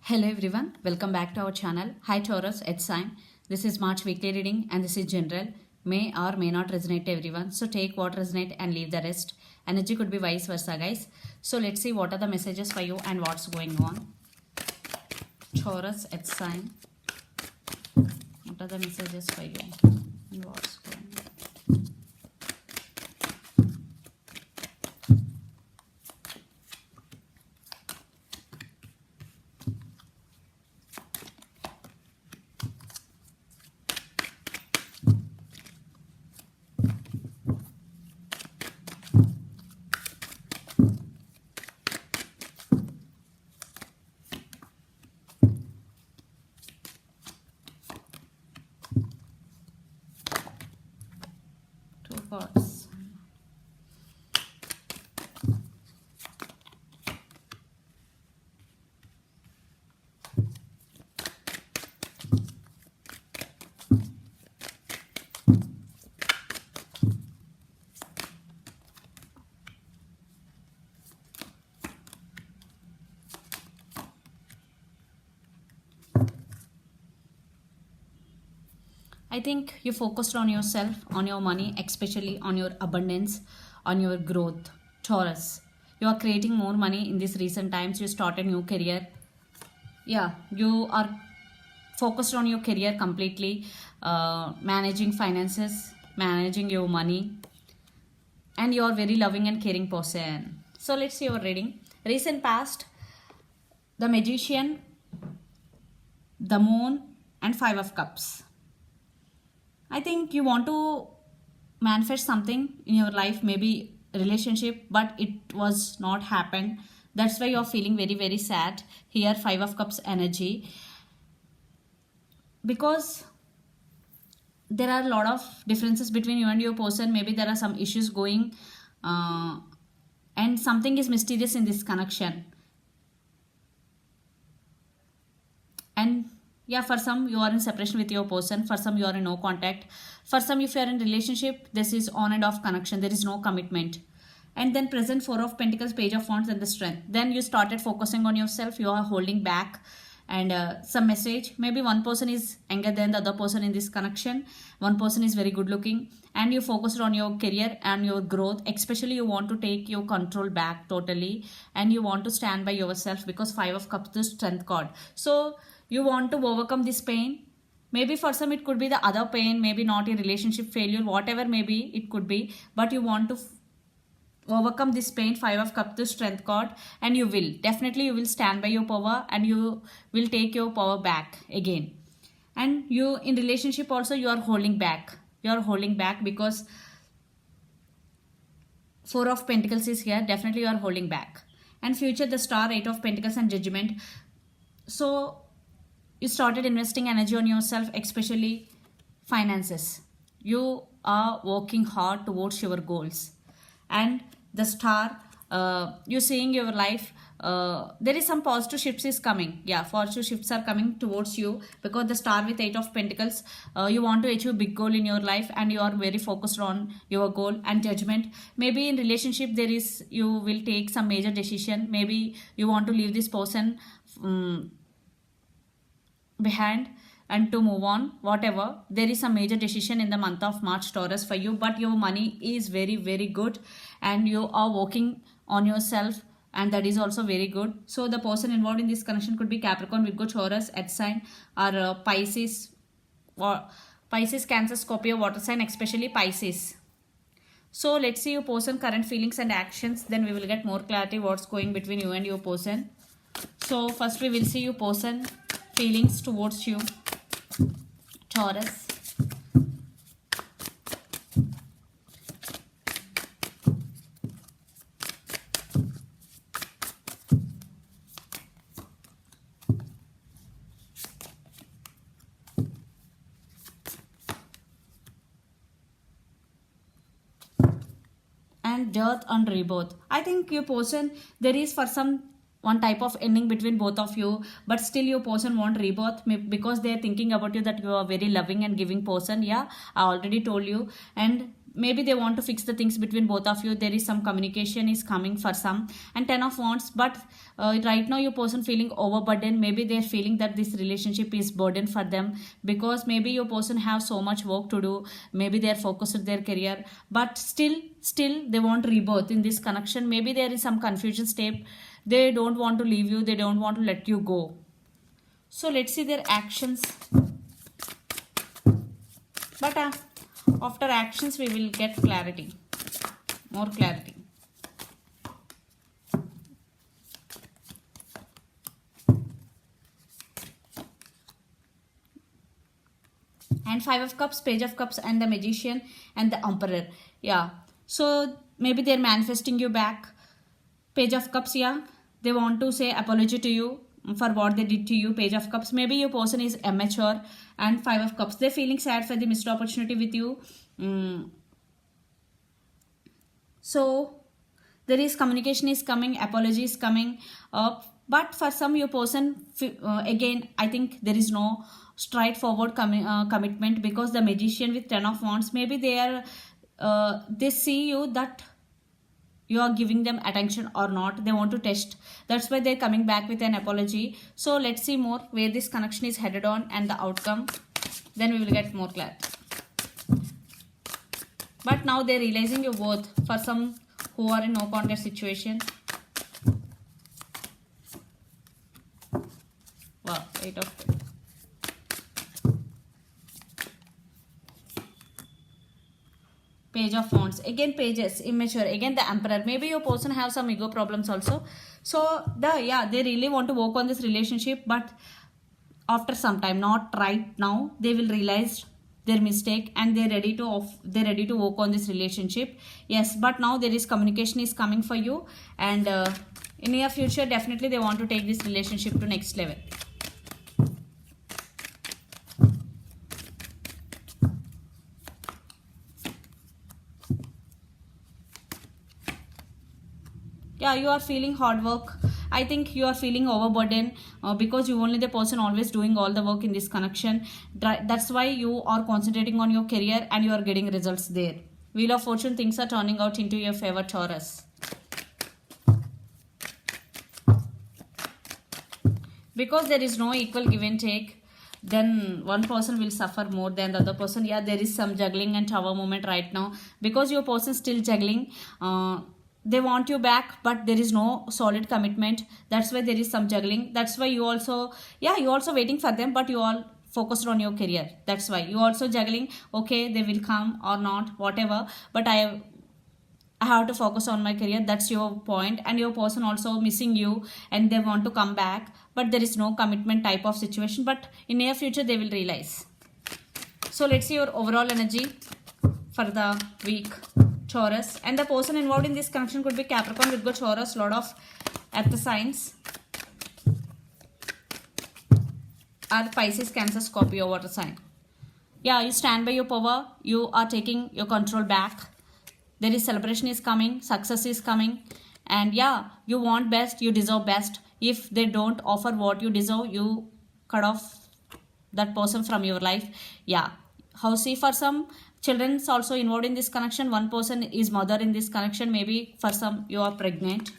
Hello everyone, welcome back to our channel. Hi Taurus, it's sign. This is March weekly reading and this is general. May or may not resonate to everyone. So take what resonate and leave the rest. Energy could be vice versa, guys. So let's see what are the messages for you and what's going on. Taurus, it's sign. What are the messages for you and what's going on? Two cards. I think you focused on yourself, on your money, especially on your abundance, on your growth. Taurus, you are creating more money in these recent times. You start a new career. Yeah, you are focused on your career completely, managing finances, managing your money, and you are very loving and caring person. So let's see your reading. Recent past, the Magician, the Moon, and Five of Cups. I think you want to manifest something in your life, maybe relationship, but it was not happened. That's why you're feeling very, very sad. Here, Five of Cups energy. Because there are a lot of differences between you and your person. Maybe there are some issues going and something is mysterious in this connection. And yeah, for some you are in separation with your person, for some you are in no contact, for some if you are in relationship, this is on and off connection, there is no commitment. And then present Four of Pentacles, Page of Wands, and the Strength. Then you started focusing on yourself, you are holding back. And some message, maybe one person is younger than the other person in this connection, one person is very good looking, and you focused on your career and your growth, especially you want to take your control back totally, and you want to stand by yourself because Five of Cups, the Strength card. So you want to overcome this pain. Maybe for some it could be the other pain, maybe not a relationship failure, whatever maybe it could be, but you want to overcome this pain. Five of Cups, the Strength card, and you will definitely, you will stand by your power and you will take your power back again. And you in relationship also, you are holding back, because Four of Pentacles is here, definitely you are holding back. And future, the Star, Eight of Pentacles, and Judgment. So you started investing energy on yourself, especially finances. You are working hard towards your goals. And the Star, you're seeing your life, there is some positive shifts is coming. Yeah, positive shifts are coming towards you, because the Star with Eight of Pentacles, you want to achieve a big goal in your life and you are very focused on your goal. And Judgment, maybe in relationship there is, you will take some major decision, maybe you want to leave this person behind and to move on, whatever. There is a major decision in the month of March, Taurus, for you, but your money is very, very good and you are working on yourself, and that is also very good. So the person involved in this connection could be Capricorn, Virgo, Taurus, Earth sign, or Pisces, or Pisces, Cancer, Scorpio, water sign, especially Pisces. So let's see your person current feelings and actions, then we will get more clarity what's going between you and your person. So first we will see your person feelings towards you, Taurus. And Death and Rebirth. I think your person, there is for some one type of ending between both of you, but still your person want rebirth, because they are thinking about you, that you are very loving and giving person. Yeah, I already told you. And maybe they want to fix the things between both of you. There is some communication is coming for some. And 10 of wands, but right now your person feeling overburdened. Maybe they're feeling that this relationship is burden for them, because maybe your person have so much work to do. Maybe they're focused on their career, but still they want rebirth in this connection. Maybe there is some confusion step. They don't want to leave you, they don't want to let you go. So let's see their actions. But after actions we will get clarity, more clarity. And 5 of cups, page of cups, and the magician and the emperor. Yeah, so maybe they're manifesting you back. Page of cups, yeah, they want to say apology to you for what they did to you. Page of cups, maybe your person is immature. And 5 of cups, they're feeling sad for the missed opportunity with you. So there is communication is coming, apology is coming up. But for some your person, again I think there is no straightforward commitment, because the magician with 10 of wands, maybe they are they see you that you are giving them attention or not. They want to test, that's why they're coming back with an apology. So let's see more where this connection is headed on and the outcome, then we will get more clarity. But now they're realizing your worth for some who are in no contact situation. Wow, 8 of page of wands, again pages, immature, again the emperor. Maybe your person have some ego problems also. So they really want to work on this relationship, but after some time, not right now, they will realize their mistake and they're ready to work on this relationship. Yes, but now there is communication is coming for you, and in near future definitely they want to take this relationship to next level. Yeah, you are feeling hard work. I think you are feeling overburdened because you only the person always doing all the work in this connection. That's why you are concentrating on your career and you are getting results there. Wheel of Fortune, things are turning out into your favor, Taurus. Because there is no equal give and take, then one person will suffer more than the other person. Yeah, there is some juggling and tower moment right now, because your person still juggling. They want you back, but there is no solid commitment. That's why there is some juggling. That's why you also waiting for them, but you all focused on your career. That's why you also juggling. Okay, they will come or not, whatever, but I have to focus on my career. That's your point. And your person also missing you and they want to come back, but there is no commitment type of situation. But in near future they will realize. So let's see your overall energy for the week, Taurus. And the person involved in this connection could be Capricorn, Virgo, Taurus, lot of earth signs, or Pisces, Cancer, Scorpio, water sign. Yeah, you stand by your power. You are taking your control back. There is celebration is coming, success is coming, and yeah, you want best, you deserve best. If they don't offer what you deserve, you cut off that person from your life. Yeah, how see for some children is also involved in this connection. One person is mother in this connection. Maybe for some you are pregnant.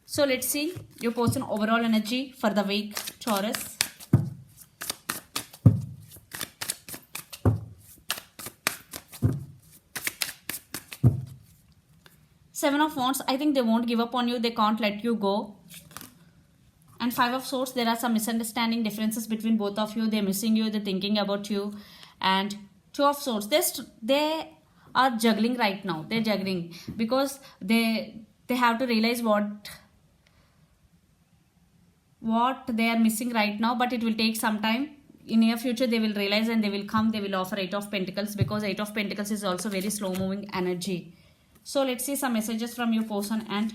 So let's see your person overall energy for the week, Taurus. Seven of Wands, I think they won't give up on you. They can't let you go. And Five of Swords, there are some misunderstanding, differences between both of you. They're missing you, they're thinking about you. And Two of Swords, they are juggling right now. They're juggling because they have to realize what they are missing right now, but it will take some time. In near future they will realize and they will come. They will offer Eight of Pentacles, because Eight of Pentacles is also very slow moving energy. So let's see some messages from your person. And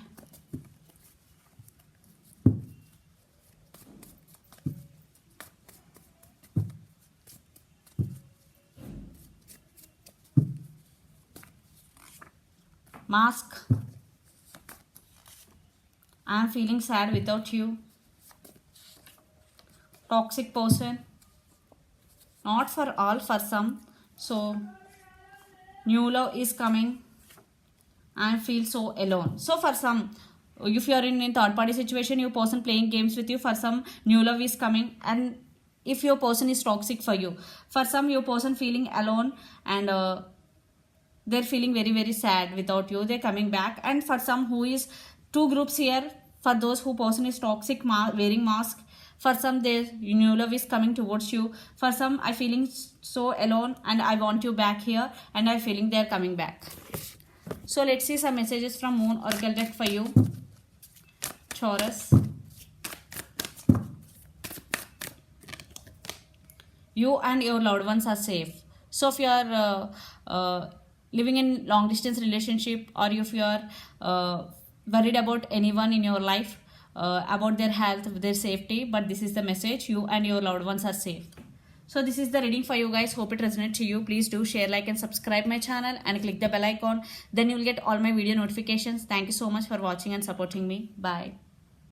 Mask, I am feeling sad without you. Toxic person, not for all, for some. So new love is coming and feel so alone. So for some, if you are in third party situation, your person playing games with you. For some, new love is coming. And if your person is toxic for you, for some, your person feeling alone, and they're feeling very very sad without you, they're coming back. And for some, who is two groups here, for those who person is toxic, wearing mask. For some, their new love is coming towards you. For some, I feeling so alone and I want you back here, and I feeling they're coming back. So let's see some messages from Moon Oracle deck for you, Taurus. You and your loved ones are safe. So if you are living in long distance relationship, or if you are worried about anyone in your life, about their health, their safety, but this is the message: you and your loved ones are safe. So this is the reading for you guys. Hope it resonates to you. Please do share, like and subscribe my channel, and click the bell icon. Then you will get all my video notifications. Thank you so much for watching and supporting me. Bye.